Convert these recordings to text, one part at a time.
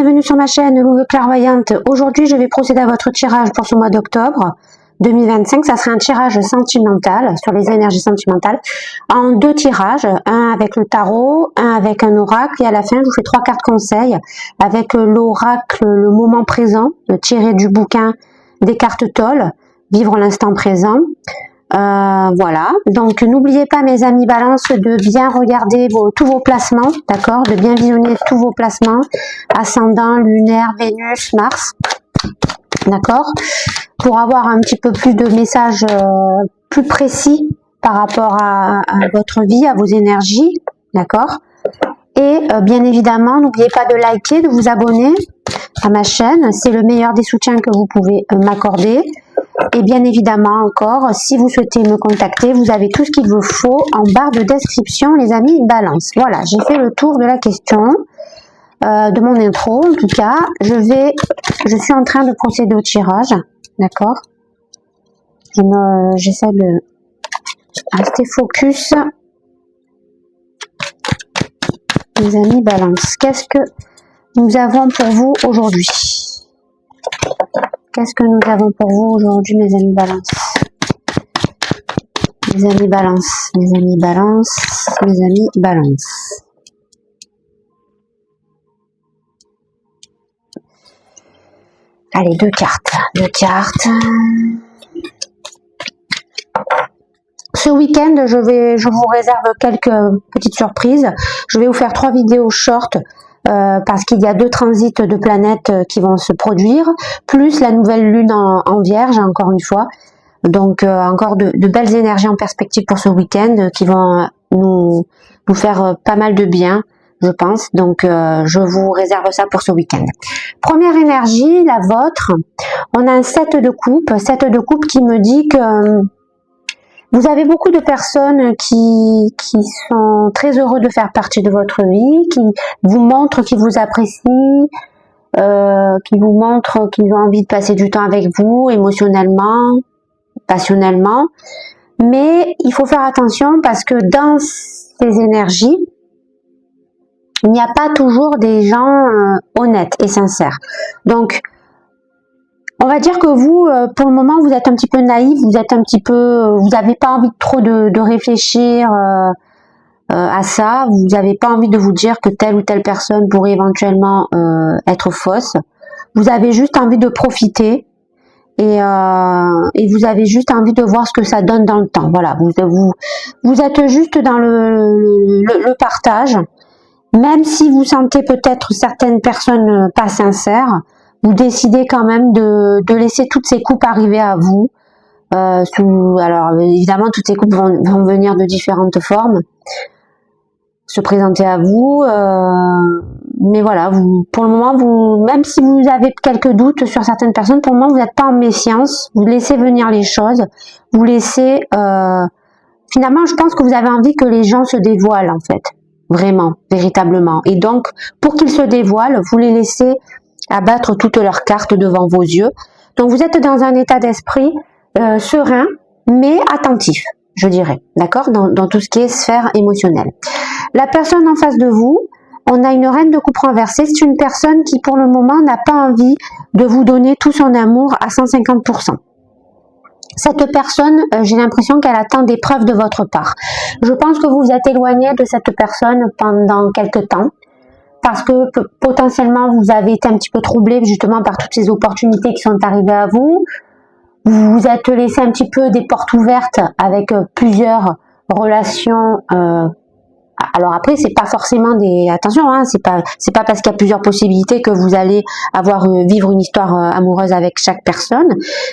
bienvenue sur ma chaîne Louve Clairvoyante. Aujourd'hui, je vais procéder à votre tirage pour ce mois d'octobre 2025. Ça sera un tirage sentimental sur les énergies sentimentales en 2 tirages, un avec le tarot, un avec un oracle, et à la fin, je vous fais 3 cartes conseils avec l'oracle, le moment présent, tiré du bouquin des cartes Toll, vivre l'instant présent. Voilà, donc n'oubliez pas mes amis Balance de bien regarder tous vos placements, d'accord, de bien visionner tous vos placements, ascendant, lunaire, Vénus, Mars, d'accord, pour avoir un petit peu plus de messages plus précis par rapport à votre vie, à vos énergies, d'accord. Et bien évidemment, n'oubliez pas de liker, de vous abonner à ma chaîne, c'est le meilleur des soutiens que vous pouvez m'accorder. Et bien évidemment encore, si vous souhaitez me contacter, vous avez tout ce qu'il vous faut en barre de description, les amis Balance. Voilà, j'ai fait le tour de la question, de mon intro. En tout cas, je suis en train de procéder au tirage, d'accord. J'essaie de rester focus. Les amis Balance, qu'est-ce que nous avons pour vous aujourd'hui? Qu'est-ce que nous avons pour vous aujourd'hui, mes amis Balance? Mes amis Balance, mes amis Balance, mes amis Balance. Allez, 2 cartes, 2 cartes. Ce week-end, je vous réserve quelques petites surprises. Je vais vous faire 3 vidéos short parce qu'il y a 2 transits de planètes qui vont se produire, plus la nouvelle lune en Vierge, encore une fois. Donc encore de belles énergies en perspective pour ce week-end qui vont nous faire pas mal de bien, je pense. Donc je vous réserve ça pour ce week-end. Première énergie, la vôtre. On a un 7 de coupe qui me dit que vous avez beaucoup de personnes qui sont très heureux de faire partie de votre vie, qui vous montrent qu'ils vous apprécient, qui vous montrent qu'ils ont envie de passer du temps avec vous, émotionnellement, passionnellement. Mais il faut faire attention parce que dans ces énergies, il n'y a pas toujours des gens honnêtes et sincères. Donc, on va dire que vous, pour le moment, vous êtes un petit peu naïf, vous n'avez pas envie trop de réfléchir à ça, vous n'avez pas envie de vous dire que telle ou telle personne pourrait éventuellement être fausse. Vous avez juste envie de profiter et vous avez juste envie de voir ce que ça donne dans le temps. Voilà, vous êtes juste dans le partage, même si vous sentez peut-être certaines personnes pas sincères. Vous décidez quand même de laisser toutes ces coupes arriver à vous. Alors évidemment, toutes ces coupes vont venir de différentes formes, se présenter à vous. Mais voilà, pour le moment, même si vous avez quelques doutes sur certaines personnes, pour le moment, vous n'êtes pas en méfiance. Vous laissez venir les choses. Vous laissez... finalement, je pense que vous avez envie que les gens se dévoilent, en fait. Vraiment, véritablement. Et donc, pour qu'ils se dévoilent, vous les laissez abattre toutes leurs cartes devant vos yeux. Donc vous êtes dans un état d'esprit serein, mais attentif, je dirais, d'accord, dans tout ce qui est sphère émotionnelle. La personne en face de vous, on a une reine de coupe renversée. C'est une personne qui, pour le moment, n'a pas envie de vous donner tout son amour à 150%. Cette personne, j'ai l'impression qu'elle attend des preuves de votre part. Je pense que vous vous êtes éloigné de cette personne pendant quelque temps, parce que potentiellement vous avez été un petit peu troublé justement par toutes ces opportunités qui sont arrivées à vous. Vous vous êtes laissé un petit peu des portes ouvertes avec plusieurs relations. Alors après, c'est pas forcément des... Attention, hein, c'est pas parce qu'il y a plusieurs possibilités que vous allez vivre une histoire amoureuse avec chaque personne.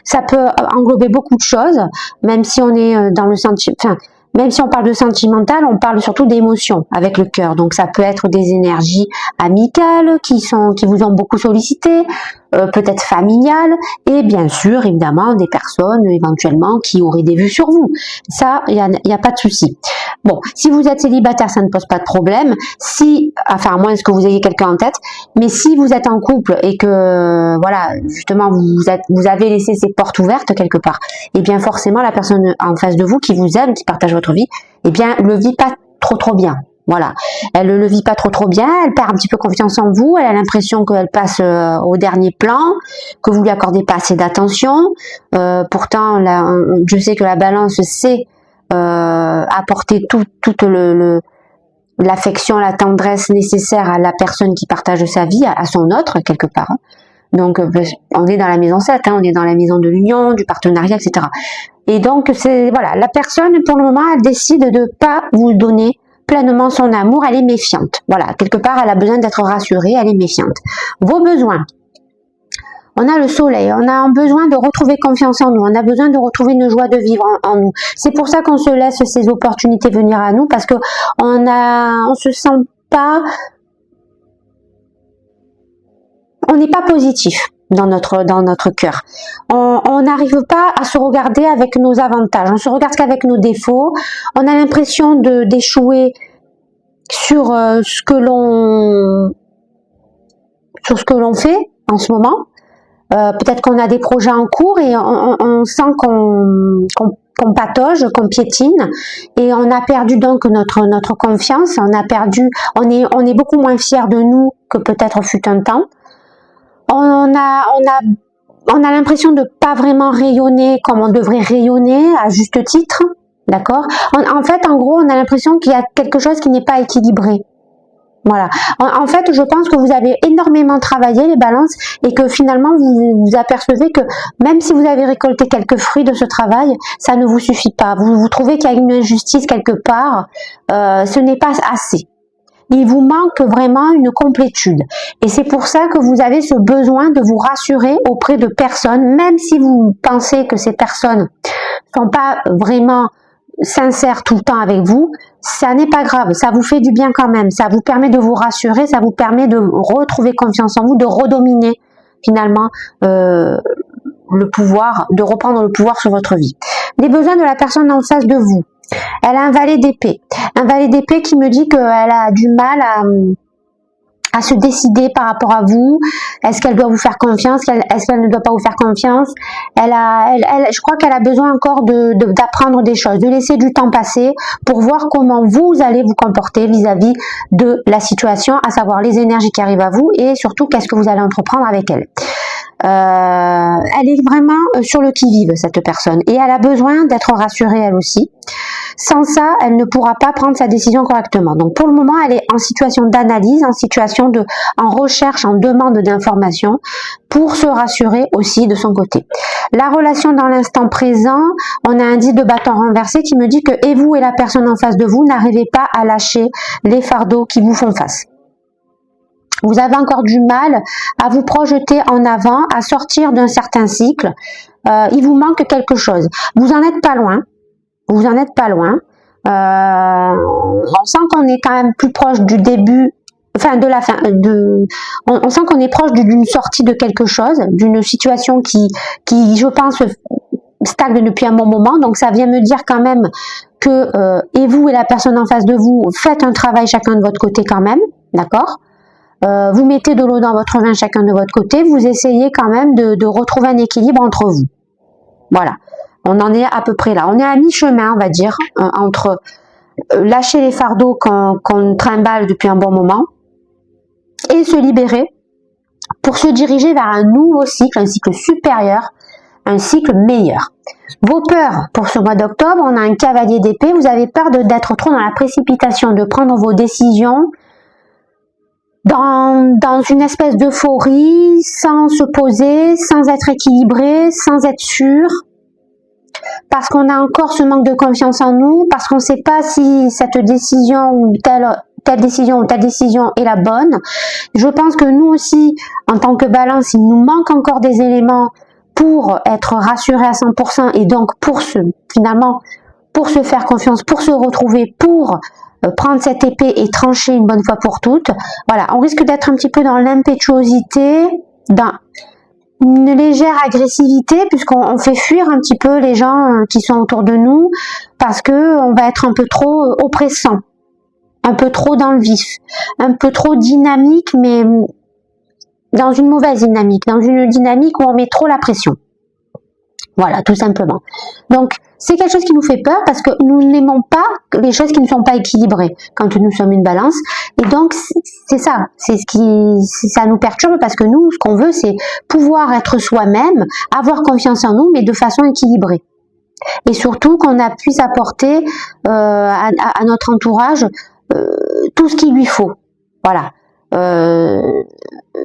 Ça peut englober beaucoup de choses, même si on est dans le sentiment... Enfin, même si on parle de sentimental, on parle surtout d'émotions avec le cœur. Donc ça peut être des énergies amicales qui vous ont beaucoup sollicité, peut-être familiales, et bien sûr, évidemment, des personnes éventuellement qui auraient des vues sur vous. Ça, il y a pas de souci. Bon, si vous êtes célibataire, ça ne pose pas de problème. Enfin, à moins que vous ayez quelqu'un en tête, mais si vous êtes en couple et que, voilà, justement, vous avez laissé ces portes ouvertes quelque part, et bien forcément, la personne en face de vous qui vous aime, qui partage votre vie, eh bien, le vit pas trop bien. Voilà, elle ne le vit pas trop bien, elle perd un petit peu confiance en vous, elle a l'impression qu'elle passe au dernier plan, que vous lui accordez pas assez d'attention. Pourtant, je sais que la balance sait apporter toute l'affection, la tendresse nécessaire à la personne qui partage sa vie, à son autre quelque part. Donc, on est dans la maison 7, on est dans la maison de l'union, du partenariat, etc. Et donc, voilà, la personne, pour le moment, elle décide de pas vous donner pleinement son amour, elle est méfiante. Voilà, quelque part, elle a besoin d'être rassurée, elle est méfiante. Vos besoins. On a le soleil, on a besoin de retrouver confiance en nous, on a besoin de retrouver une joie de vivre en nous. C'est pour ça qu'on se laisse ces opportunités venir à nous, parce que on se sent pas, on n'est pas positif dans notre cœur. On n'arrive pas à se regarder avec nos avantages, on se regarde qu'avec nos défauts. On a l'impression d'échouer sur ce que l'on fait en ce moment. Peut-être qu'on a des projets en cours et on sent qu'on patauge, qu'on piétine, et on a perdu donc notre confiance. On est beaucoup moins fiers de nous que peut-être fut un temps. On a l'impression de pas vraiment rayonner comme on devrait rayonner à juste titre, d'accord? En fait, en gros, on a l'impression qu'il y a quelque chose qui n'est pas équilibré. Voilà. En fait, je pense que vous avez énormément travaillé les balances et que finalement vous apercevez que même si vous avez récolté quelques fruits de ce travail, ça ne vous suffit pas. Vous trouvez qu'il y a une injustice quelque part. Ce n'est pas assez. Il vous manque vraiment une complétude. Et c'est pour ça que vous avez ce besoin de vous rassurer auprès de personnes, même si vous pensez que ces personnes sont pas vraiment sincères tout le temps avec vous, ça n'est pas grave, ça vous fait du bien quand même, ça vous permet de vous rassurer, ça vous permet de retrouver confiance en vous, de redominer finalement le pouvoir, de reprendre le pouvoir sur votre vie. Les besoins de la personne en face de vous. Elle a un valet d'épée. Un valet d'épée qui me dit qu'elle a du mal à se décider par rapport à vous. Est-ce qu'elle doit vous faire confiance? Est-ce qu'elle ne doit pas vous faire confiance? Je crois qu'elle a besoin encore d'apprendre des choses, de laisser du temps passer pour voir comment vous allez vous comporter vis-à-vis de la situation, à savoir les énergies qui arrivent à vous et surtout qu'est-ce que vous allez entreprendre avec elle. Elle est vraiment sur le qui-vive, cette personne, et elle a besoin d'être rassurée elle aussi. Sans ça, elle ne pourra pas prendre sa décision correctement. Donc pour le moment, elle est en situation d'analyse, en recherche, en demande d'informations pour se rassurer aussi de son côté. La relation dans l'instant présent, on a un 10 de bâton renversé qui me dit que et vous et la personne en face de vous n'arrivez pas à lâcher les fardeaux qui vous font face. Vous avez encore du mal à vous projeter en avant, à sortir d'un certain cycle. Il vous manque quelque chose. Vous en êtes pas loin. Vous en êtes pas loin. On sent qu'on est quand même plus proche du début, enfin de la fin. On sent qu'on est proche d'une sortie de quelque chose, d'une situation qui, je pense, stagne depuis un bon moment. Donc ça vient me dire quand même que et vous et la personne en face de vous faites un travail chacun de votre côté quand même, d'accord? Vous mettez de l'eau dans votre vin chacun de votre côté, vous essayez quand même de retrouver un équilibre entre vous. Voilà, on en est à peu près là. On est à mi-chemin, on va dire, entre lâcher les fardeaux qu'on trimballe depuis un bon moment et se libérer pour se diriger vers un nouveau cycle, un cycle supérieur, un cycle meilleur. Vos peurs pour ce mois d'octobre, on a un cavalier d'épée, vous avez peur d'être trop dans la précipitation, de prendre vos décisions dans une espèce d'euphorie, sans se poser, sans être équilibré, sans être sûr, parce qu'on a encore ce manque de confiance en nous, parce qu'on ne sait pas si cette décision ou telle décision ou telle décision est la bonne. Je pense que nous aussi, en tant que balance, il nous manque encore des éléments pour être rassurés à 100% et donc finalement, pour se faire confiance, pour se retrouver, pour prendre cette épée et trancher une bonne fois pour toutes. Voilà, on risque d'être un petit peu dans l'impétuosité, dans une légère agressivité, puisqu'on fait fuir un petit peu les gens qui sont autour de nous, parce que on va être un peu trop oppressant, un peu trop dans le vif, un peu trop dynamique, mais dans une mauvaise dynamique, dans une dynamique où on met trop la pression. Voilà, tout simplement. Donc, c'est quelque chose qui nous fait peur parce que nous n'aimons pas les choses qui ne sont pas équilibrées quand nous sommes une balance. Et donc, c'est ça. Ça nous perturbe parce que nous, ce qu'on veut, c'est pouvoir être soi-même, avoir confiance en nous, mais de façon équilibrée. Et surtout qu'on puisse apporter à notre entourage tout ce qu'il lui faut. Voilà.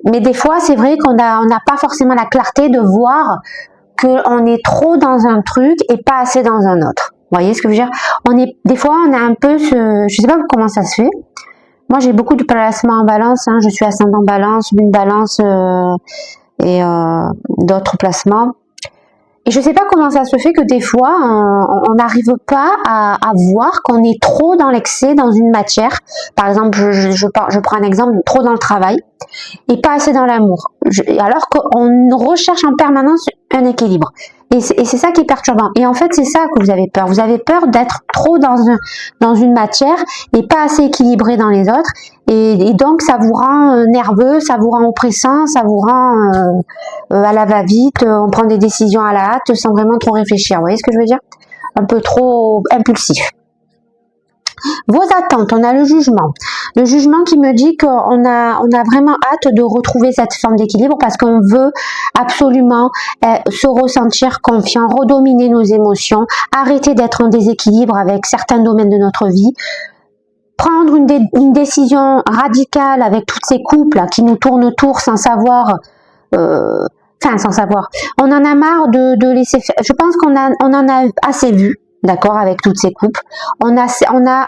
Mais des fois, c'est vrai qu'on n'a pas forcément la clarté de voir qu'on est trop dans un truc et pas assez dans un autre. Vous voyez ce que je veux dire? Des fois, on a un peu je sais pas comment ça se fait. Moi, j'ai beaucoup de placements en balance. Je suis ascendant balance, lune balance et d'autres placements. Et je sais pas comment ça se fait que des fois, on n'arrive pas à voir qu'on est trop dans l'excès dans une matière. Par exemple, je prends un exemple, trop dans le travail et pas assez dans l'amour. Alors qu'on recherche en permanence un équilibre. Et c'est ça qui est perturbant. Et en fait, c'est ça que vous avez peur. Vous avez peur d'être trop dans une matière et pas assez équilibré dans les autres. Et donc, ça vous rend nerveux, ça vous rend oppressant, ça vous rend à la va-vite. On prend des décisions à la hâte sans vraiment trop réfléchir. Vous voyez ce que je veux dire? Un peu trop impulsif. Vos attentes, on a le jugement. Le jugement qui me dit qu'on a vraiment hâte de retrouver cette forme d'équilibre parce qu'on veut absolument se ressentir confiant, redominer nos émotions, arrêter d'être en déséquilibre avec certains domaines de notre vie, prendre une décision radicale avec tous ces couples qui nous tournent autour sans savoir... sans savoir. On en a marre de laisser faire. Je pense qu'on en a assez vu. D'accord, avec toutes ces couples. On a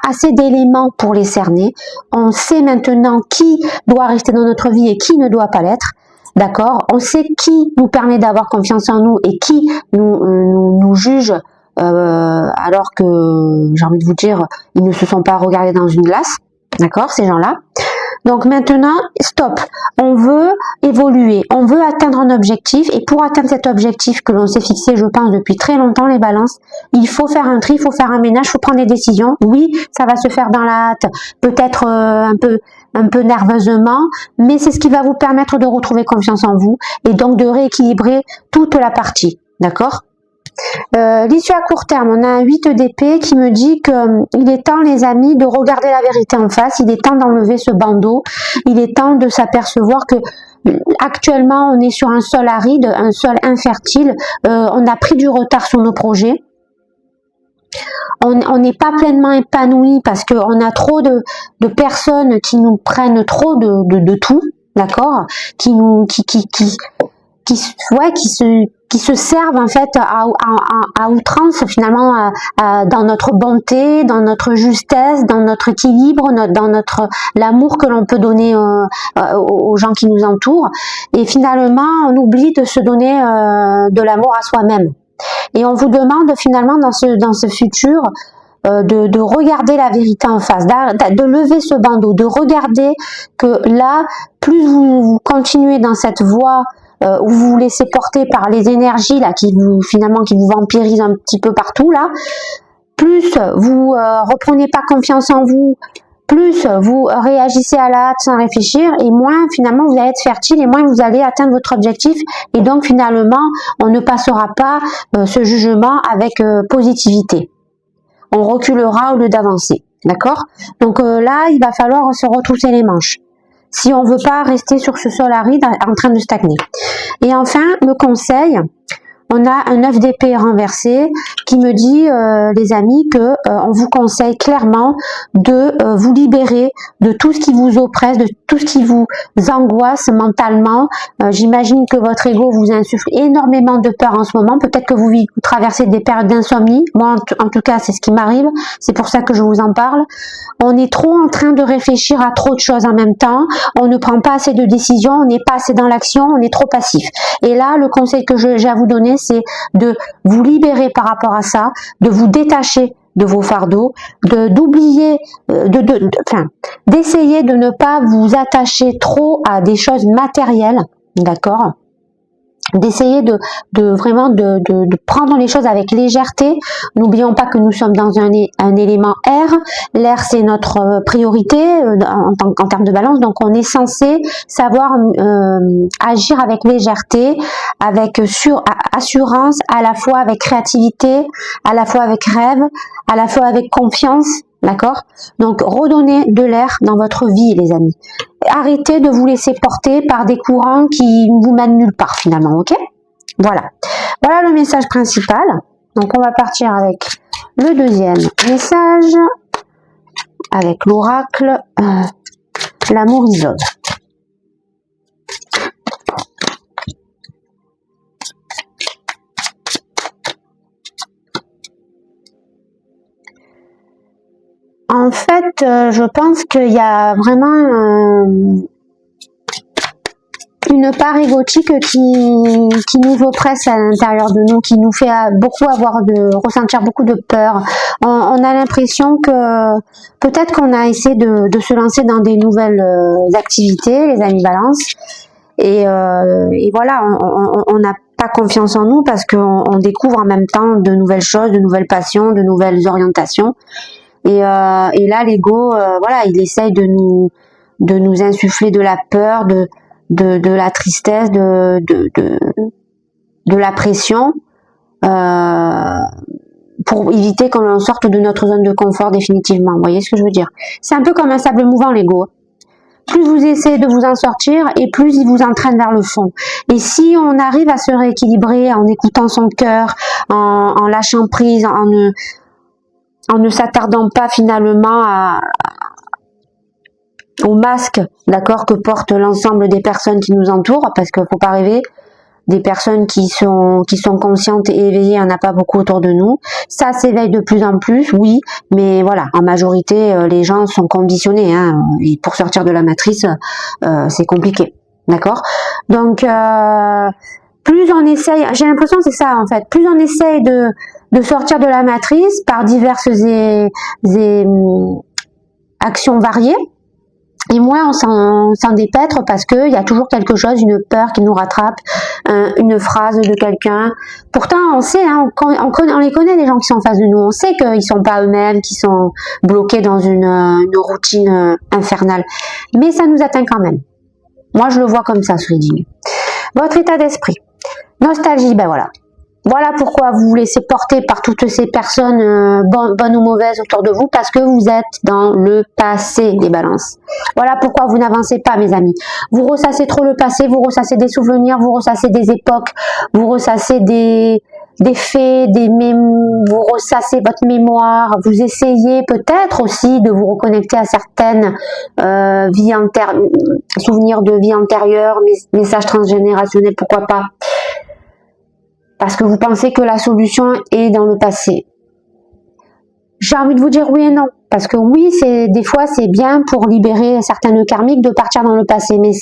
assez d'éléments pour les cerner. On sait maintenant qui doit rester dans notre vie et qui ne doit pas l'être. D'accord, on sait qui nous permet d'avoir confiance en nous et qui nous juge alors que, j'ai envie de vous dire, ils ne se sont pas regardés dans une glace. D'accord, ces gens-là. Donc maintenant, stop. On veut évoluer, on veut atteindre un objectif et pour atteindre cet objectif que l'on s'est fixé, je pense, depuis très longtemps, les balances, il faut faire un tri, il faut faire un ménage, il faut prendre des décisions. Oui, ça va se faire dans la hâte, peut-être un peu nerveusement, mais c'est ce qui va vous permettre de retrouver confiance en vous et donc de rééquilibrer toute la partie. D'accord ? L'issue à court terme, on a un 8 d'épée qui me dit qu'il est temps, les amis, de regarder la vérité en face, il est temps d'enlever ce bandeau, il est temps de s'apercevoir que actuellement on est sur un sol aride, un sol infertile, on a pris du retard sur nos projets, on n'est pas pleinement épanoui parce qu'on a trop de personnes qui nous prennent trop de tout, d'accord, qui se servent en fait à outrance finalement dans notre bonté, dans notre justesse, dans notre équilibre, dans l'amour que l'on peut donner aux gens qui nous entourent. Et finalement, on oublie de se donner de l'amour à soi-même. Et on vous demande finalement dans ce futur de regarder la vérité en face, de lever ce bandeau, de regarder que là, plus vous continuez dans cette voie où vous vous laissez porter par les énergies là qui vous vampirisent un petit peu partout là, plus vous reprenez pas confiance en vous, plus vous réagissez à la hâte sans réfléchir et moins finalement vous allez être fertile et moins vous allez atteindre votre objectif et donc finalement on ne passera pas ce jugement avec positivité. On reculera au lieu d'avancer, d'accord? Donc là, il va falloir se retrousser les manches si on veut pas rester sur ce sol aride en train de stagner. Et enfin, le conseil, on a un 9 d'épée renversé qui me dit, les amis, que on vous conseille clairement de vous libérer de tout ce qui vous oppresse, de tout ce qui vous angoisse mentalement. J'imagine que votre ego vous insuffle énormément de peur en ce moment. Peut-être que vous traversez des périodes d'insomnie. Moi, en tout cas, c'est ce qui m'arrive. C'est pour ça que je vous en parle. On est trop en train de réfléchir à trop de choses en même temps. On ne prend pas assez de décisions. On n'est pas assez dans l'action. On est trop passif. Et là, le conseil que j'ai à vous donner, c'est de vous libérer par rapport à ça, de vous détacher de vos fardeaux, d'oublier, d'essayer de ne pas vous attacher trop à des choses matérielles, d'accord? d'essayer de vraiment de prendre les choses avec légèreté. N'oublions pas que nous sommes dans un élément air. L'air, c'est notre priorité en termes de balance. Donc, on est censé savoir agir avec légèreté, avec assurance, à la fois avec créativité, à la fois avec rêve, à la fois avec confiance. D'accord? Donc, redonnez de l'air dans votre vie, les amis. Arrêtez de vous laisser porter par des courants qui vous mènent nulle part, finalement, ok? Voilà. Voilà le message principal. Donc, on va partir avec le deuxième message, avec l'oracle, l'amour isole. En fait, je pense qu'il y a vraiment une part égotique qui nous oppresse à l'intérieur de nous, qui nous fait ressentir beaucoup de peur. On a l'impression que peut-être qu'on a essayé de se lancer dans des nouvelles activités, les amis balance, et voilà, on n'a pas confiance en nous parce qu'on découvre en même temps de nouvelles choses, de nouvelles passions, de nouvelles orientations. Et là, l'ego, voilà, il essaye de nous insuffler de la peur, de la tristesse, de la pression, pour éviter qu'on sorte de notre zone de confort définitivement. Vous voyez ce que je veux dire? C'est un peu comme un sable mouvant, l'ego. Plus vous essayez de vous en sortir, et plus il vous entraîne vers le fond. Et si on arrive à se rééquilibrer en écoutant son cœur, en lâchant prise, en ne s'attardant pas finalement au masque, d'accord, que portent l'ensemble des personnes qui nous entourent, parce qu'il faut pas rêver, des personnes qui sont conscientes et éveillées, il n'y en a pas beaucoup autour de nous. Ça s'éveille de plus en plus, oui, mais voilà, en majorité, les gens sont conditionnés, hein, et pour sortir de la matrice, c'est compliqué, d'accord? Donc, plus on essaye, j'ai l'impression que c'est ça en fait, plus on essaye de sortir de la matrice par diverses actions variées, et moins on s'en dépêtre parce qu'il y a toujours quelque chose, une peur qui nous rattrape, une phrase de quelqu'un. Pourtant, on sait, hein, on les connaît les gens qui sont en face de nous, on sait qu'ils sont pas eux-mêmes, qu'ils sont bloqués dans une routine infernale. Mais ça nous atteint quand même. Moi, je le vois comme ça, ce reading. Votre état d'esprit. Nostalgie, ben voilà. Voilà pourquoi vous vous laissez porter par toutes ces personnes bonnes ou mauvaises autour de vous, parce que vous êtes dans le passé, les balances. Voilà pourquoi vous n'avancez pas, mes amis. Vous ressassez trop le passé, vous ressassez des souvenirs, vous ressassez des époques, vous ressassez des faits, vous ressassez votre mémoire, vous essayez peut-être aussi de vous reconnecter à certaines souvenirs de vie antérieure, messages transgénérationnels, pourquoi pas. Parce que vous pensez que la solution est dans le passé. J'ai envie de vous dire oui et non. Parce que oui, des fois, c'est bien pour libérer certains nœuds karmiques de partir dans le passé. Mais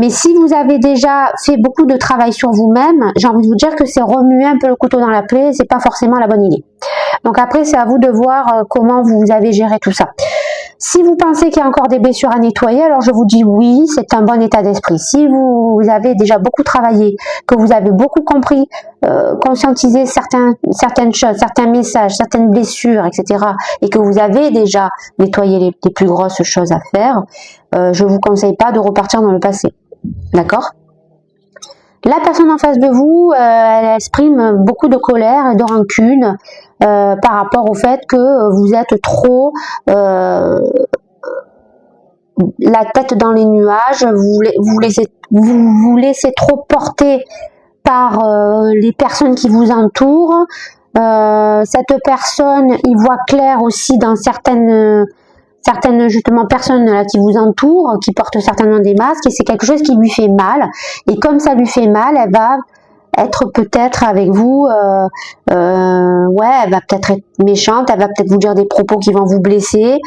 si vous avez déjà fait beaucoup de travail sur vous-même, j'ai envie de vous dire que c'est remuer un peu le couteau dans la plaie, c'est pas forcément la bonne idée. Donc après, c'est à vous de voir comment vous avez géré tout ça. Si vous pensez qu'il y a encore des blessures à nettoyer, alors je vous dis oui, c'est un bon état d'esprit. Si vous avez déjà beaucoup travaillé, que vous avez beaucoup compris, conscientisé certaines choses, certains messages, certaines blessures, etc., et que vous avez déjà nettoyé les plus grosses choses à faire, je vous conseille pas de repartir dans le passé. D'accord ? La personne en face de vous, elle exprime beaucoup de colère et de rancune par rapport au fait que vous êtes trop la tête dans les nuages, vous laissez trop porter par les personnes qui vous entourent. Cette personne, il voit clair aussi dans certaines justement personnes là qui vous entourent, qui portent certainement des masques, et c'est quelque chose qui lui fait mal. Et comme ça lui fait mal, elle va être peut-être avec vous, elle va peut-être être méchante, elle va peut-être vous dire des propos qui vont vous blesser,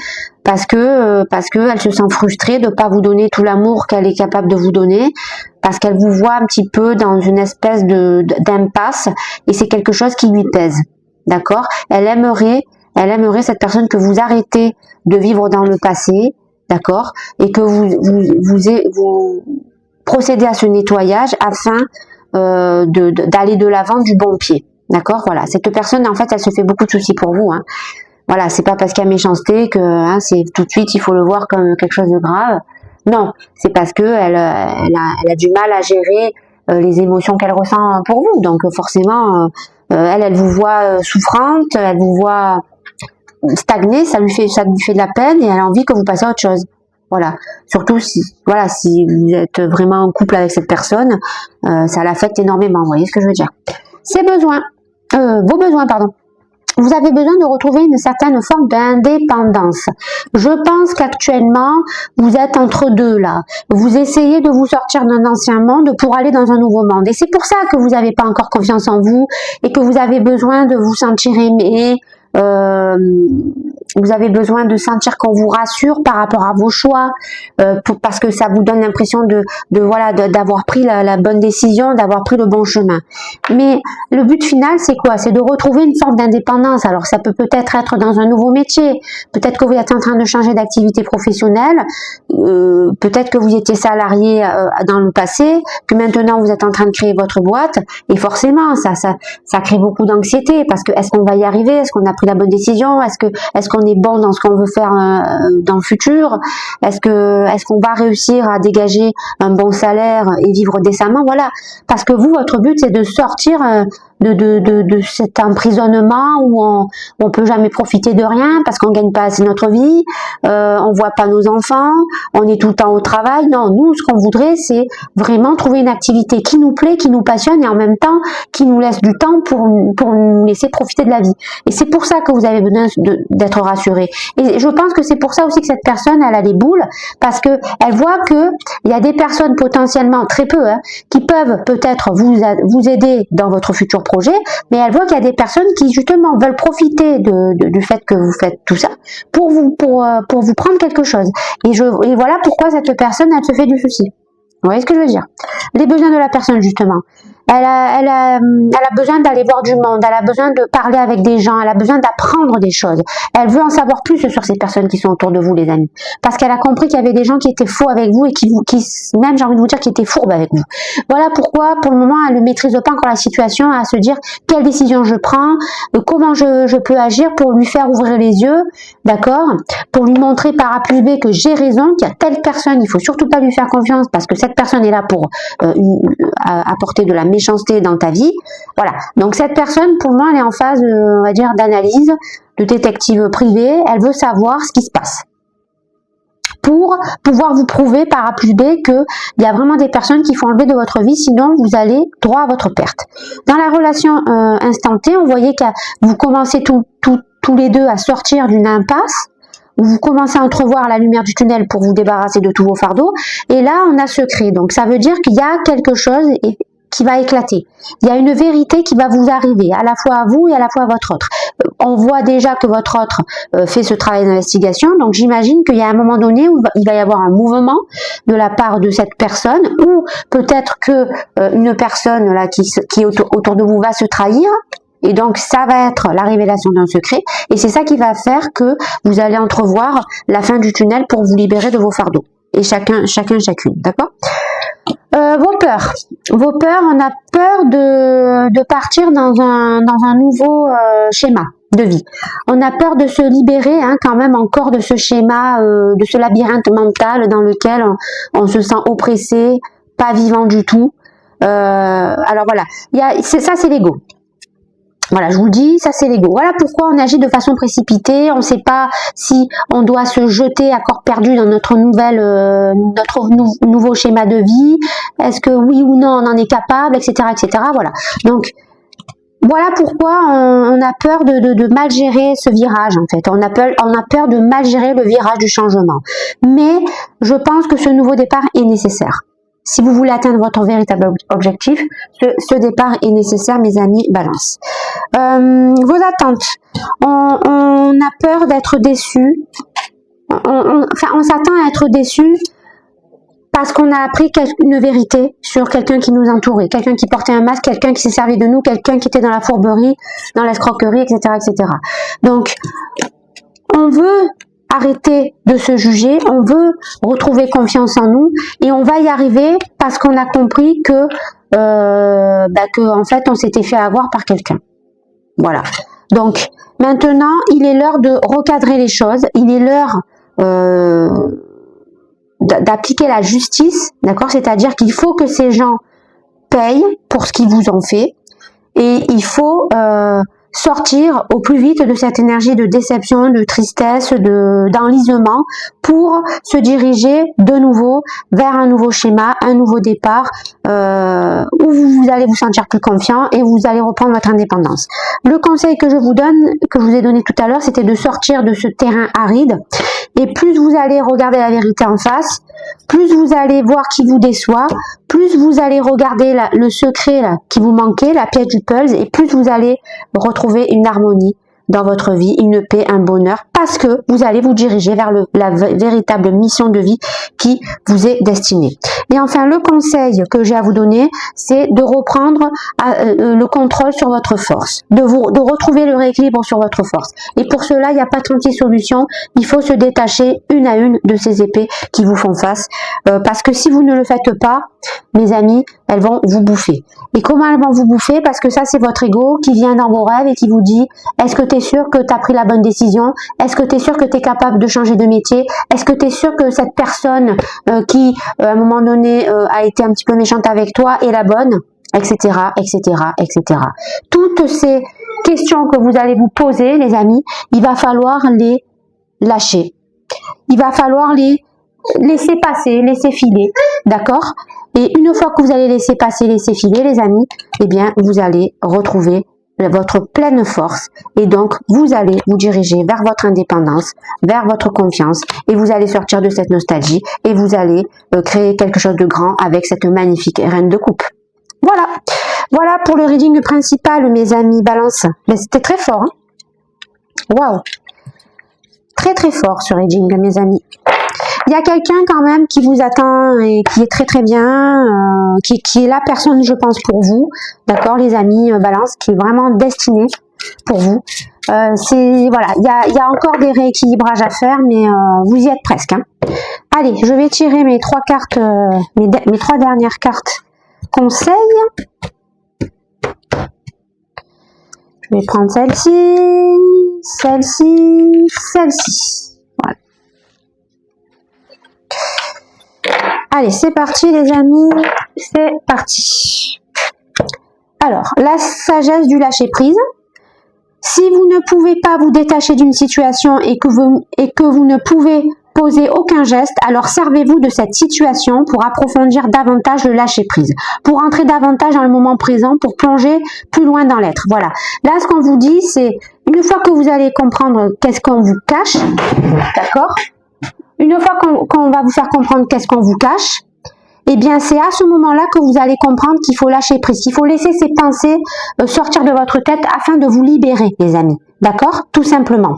parce que elle se sent frustrée de pas vous donner tout l'amour qu'elle est capable de vous donner, parce qu'elle vous voit un petit peu dans une espèce d'impasse, et c'est quelque chose qui lui pèse. D'accord ? Elle aimerait cette personne que vous arrêtez de vivre dans le passé, d'accord, et que vous procédez à ce nettoyage afin d'aller de l'avant du bon pied. D'accord, voilà. Cette personne, en fait, elle se fait beaucoup de soucis pour vous. Hein. Voilà, c'est pas parce qu'il y a méchanceté que hein, c'est tout de suite il faut le voir comme quelque chose de grave. Non, c'est parce que elle a du mal à gérer les émotions qu'elle ressent pour vous. Donc forcément, elle vous voit souffrante, elle vous voit stagner, ça lui fait de la peine et elle a envie que vous passiez à autre chose. Voilà. Surtout si vous êtes vraiment en couple avec cette personne, ça l'affecte énormément. Vous voyez ce que je veux dire? Vos besoins, pardon. Vous avez besoin de retrouver une certaine forme d'indépendance. Je pense qu'actuellement, vous êtes entre deux là. Vous essayez de vous sortir d'un ancien monde pour aller dans un nouveau monde. Et c'est pour ça que vous n'avez pas encore confiance en vous et que vous avez besoin de vous sentir aimé. Vous avez besoin de sentir qu'on vous rassure par rapport à vos choix, parce que ça vous donne l'impression d'avoir pris la bonne décision, d'avoir pris le bon chemin. Mais le but final, c'est quoi? C'est de retrouver une forme d'indépendance. Alors ça peut être dans un nouveau métier, peut-être que vous êtes en train de changer d'activité professionnelle, peut-être que vous étiez salarié dans le passé, que maintenant vous êtes en train de créer votre boîte, et forcément ça crée beaucoup d'anxiété, parce que est-ce qu'on va y arriver? Est-ce qu'on a pris la bonne décision? Est-ce qu'on est bon dans ce qu'on veut faire dans le futur? Est-ce qu'on va réussir à dégager un bon salaire et vivre décemment? Voilà, parce que vous, votre but, c'est de sortir de cet emprisonnement où on peut jamais profiter de rien parce qu'on gagne pas assez notre vie, on voit pas nos enfants, on est tout le temps au travail. Non, nous, ce qu'on voudrait, c'est vraiment trouver une activité qui nous plaît, qui nous passionne et en même temps qui nous laisse du temps pour nous laisser profiter de la vie. Et c'est pour ça que vous avez besoin d'être rassuré. Et je pense que c'est pour ça aussi que cette personne, elle a des boules, parce que elle voit que il y a des personnes potentiellement, très peu, hein, qui peuvent peut-être vous aider dans votre futur projet, mais elle voit qu'il y a des personnes qui justement veulent profiter du fait que vous faites tout ça pour vous prendre quelque chose. Et voilà pourquoi cette personne, elle se fait du souci. Vous voyez ce que je veux dire? Les besoins de la personne, justement. Elle a besoin d'aller voir du monde, elle a besoin de parler avec des gens, elle a besoin d'apprendre des choses. Elle veut en savoir plus sur ces personnes qui sont autour de vous, les amis. Parce qu'elle a compris qu'il y avait des gens qui étaient faux avec vous et qui même, j'ai envie de vous dire, qui étaient fourbes avec vous. Voilà pourquoi, pour le moment, elle ne maîtrise pas encore la situation, à se dire quelle décision je prends, comment je peux agir pour lui faire ouvrir les yeux, d'accord? Pour lui montrer par A plus B que j'ai raison, qu'il y a telle personne, il faut surtout pas lui faire confiance parce que cette personne est là pour apporter de la méchanceté dans ta vie. Voilà. Donc cette personne, pour moi, elle est en phase, on va dire, d'analyse, de détective privé. Elle veut savoir ce qui se passe pour pouvoir vous prouver par A plus B qu'il y a vraiment des personnes qui font enlever de votre vie, sinon vous allez droit à votre perte. Dans la relation instant T, on voyait que vous commencez tous les deux à sortir d'une impasse, où vous commencez à entrevoir la lumière du tunnel pour vous débarrasser de tous vos fardeaux, et là on a secret. Donc ça veut dire qu'il y a quelque chose qui va éclater. Il y a une vérité qui va vous arriver, à la fois à vous et à la fois à votre autre. On voit déjà que votre autre fait ce travail d'investigation, donc j'imagine qu'il y a un moment donné où il va y avoir un mouvement de la part de cette personne, ou peut-être que une personne là qui est autour de vous va se trahir, et donc ça va être la révélation d'un secret, et c'est ça qui va faire que vous allez entrevoir la fin du tunnel pour vous libérer de vos fardeaux. Et chacune, d'accord? Vos peurs, on a peur de partir dans un nouveau schéma de vie. On a peur de se libérer quand même encore de ce schéma, de ce labyrinthe mental dans lequel on se sent oppressé, pas vivant du tout. Alors voilà, ça c'est l'ego. Voilà, je vous le dis, ça c'est l'ego. Voilà pourquoi on agit de façon précipitée. On ne sait pas si on doit se jeter à corps perdu dans notre nouveau schéma de vie. Est-ce que oui ou non on en est capable, etc., etc. Voilà. Donc voilà pourquoi on a peur de mal gérer ce virage en fait. On a peur de mal gérer le virage du changement. Mais je pense que ce nouveau départ est nécessaire. Si vous voulez atteindre votre véritable objectif, ce départ est nécessaire, mes amis, balance. Vos attentes. On a peur d'être déçu. On s'attend à être déçu parce qu'on a appris une vérité sur quelqu'un qui nous entourait, quelqu'un qui portait un masque, quelqu'un qui s'est servi de nous, quelqu'un qui était dans la fourberie, dans l'escroquerie, etc., etc. Donc, on veut arrêter de se juger, on veut retrouver confiance en nous et on va y arriver parce qu'on a compris que que en fait on s'était fait avoir par quelqu'un. Voilà. Donc maintenant, il est l'heure de recadrer les choses. Il est l'heure d'appliquer la justice, d'accord? C'est-à-dire qu'il faut que ces gens payent pour ce qu'ils vous ont fait et il faut sortir au plus vite de cette énergie de déception, de tristesse, d'enlisement pour se diriger de nouveau vers un nouveau schéma, un nouveau départ où vous allez vous sentir plus confiant et vous allez reprendre votre indépendance. Le conseil que je vous donne, que je vous ai donné tout à l'heure, c'était de sortir de ce terrain aride et plus vous allez regarder la vérité en face, plus vous allez voir qui vous déçoit, plus vous allez regarder le secret là, qui vous manquait, la pièce du puzzle, et plus vous allez retrouver une harmonie dans votre vie, une paix, un bonheur, parce que vous allez vous diriger vers la véritable mission de vie qui vous est destinée. Et enfin, le conseil que j'ai à vous donner, c'est de reprendre le contrôle sur votre force, de retrouver le rééquilibre sur votre force. Et pour cela, il n'y a pas 36 solutions, il faut se détacher une à une de ces épées qui vous font face, parce que si vous ne le faites pas, mes amis, elles vont vous bouffer. Et comment elles vont vous bouffer? Parce que ça, c'est votre ego qui vient dans vos rêves et qui vous dit, est-ce que tu es sûr que tu as pris la bonne décision? Est-ce que tu es sûr que tu es capable de changer de métier? Est-ce que tu es sûr que cette personne qui, à un moment donné, a été un petit peu méchante avec toi est la bonne? Etc., etc., etc. Toutes ces questions que vous allez vous poser, les amis, il va falloir les lâcher. Il va falloir les laisser passer, laisser filer, d'accord? Et une fois que vous allez laisser passer, laisser filer, les amis, eh bien, vous allez retrouver votre pleine force et donc vous allez vous diriger vers votre indépendance, vers votre confiance et vous allez sortir de cette nostalgie et vous allez créer quelque chose de grand avec cette magnifique reine de coupe. Voilà, voilà pour le reading principal, mes amis Balance. Mais c'était très fort, hein? Waouh, très très fort ce reading, mes amis. Il y a quelqu'un quand même qui vous attend et qui est très très bien, qui est la personne, je pense, pour vous, d'accord, les amis Balance, qui est vraiment destinée pour vous. Voilà, il y a encore des rééquilibrages à faire, mais vous y êtes presque, hein. Allez, je vais tirer mes trois cartes, mes trois dernières cartes conseils. Je vais prendre celle-ci, celle-ci, celle-ci. Allez, c'est parti les amis, c'est parti. Alors, la sagesse du lâcher prise. Si vous ne pouvez pas vous détacher d'une situation et que vous ne pouvez poser aucun geste, alors servez-vous de cette situation pour approfondir davantage le lâcher prise, pour entrer davantage dans le moment présent, pour plonger plus loin dans l'être. Voilà. Là, ce qu'on vous dit, c'est une fois que vous allez comprendre qu'est-ce qu'on vous cache, d'accord ? Une fois qu'on va vous faire comprendre qu'est-ce qu'on vous cache, eh bien c'est à ce moment-là que vous allez comprendre qu'il faut lâcher prise, qu'il faut laisser ces pensées sortir de votre tête afin de vous libérer, les amis. D'accord? Tout simplement.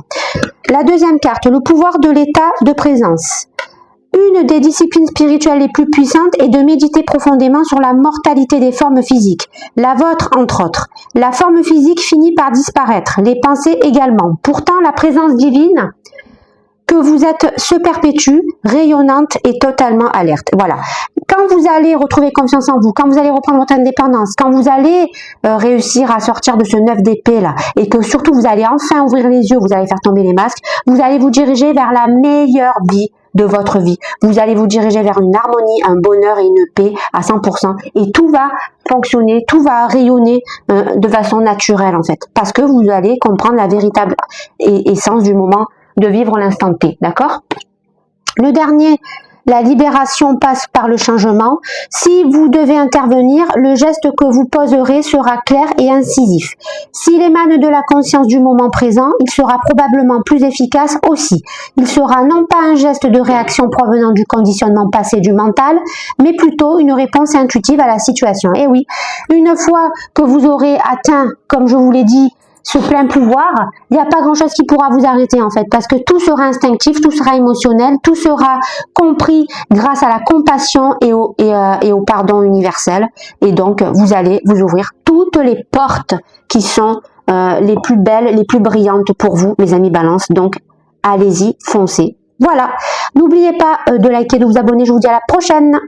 La deuxième carte, le pouvoir de l'état de présence. Une des disciplines spirituelles les plus puissantes est de méditer profondément sur la mortalité des formes physiques. La vôtre, entre autres. La forme physique finit par disparaître, les pensées également. Pourtant, la présence divine que vous êtes se perpétue, rayonnante et totalement alerte. Voilà. Quand vous allez retrouver confiance en vous, quand vous allez reprendre votre indépendance, quand vous allez réussir à sortir de ce 9 d'épée là, et que surtout vous allez enfin ouvrir les yeux, vous allez faire tomber les masques, vous allez vous diriger vers la meilleure vie de votre vie. Vous allez vous diriger vers une harmonie, un bonheur et une paix à 100%. Et tout va fonctionner, tout va rayonner de façon naturelle en fait. Parce que vous allez comprendre la véritable essence du moment de vivre l'instant T, d'accord? Le dernier, la libération passe par le changement. Si vous devez intervenir, le geste que vous poserez sera clair et incisif. S'il émane de la conscience du moment présent, il sera probablement plus efficace aussi. Il sera non pas un geste de réaction provenant du conditionnement passé du mental, mais plutôt une réponse intuitive à la situation. Et oui, une fois que vous aurez atteint, comme je vous l'ai dit, ce plein pouvoir, il n'y a pas grand chose qui pourra vous arrêter en fait, parce que tout sera instinctif, tout sera émotionnel, tout sera compris grâce à la compassion et au pardon universel, et donc vous allez vous ouvrir toutes les portes qui sont les plus belles, les plus brillantes pour vous, mes amis Balance, donc allez-y, foncez. Voilà, n'oubliez pas de liker, de vous abonner, je vous dis à la prochaine.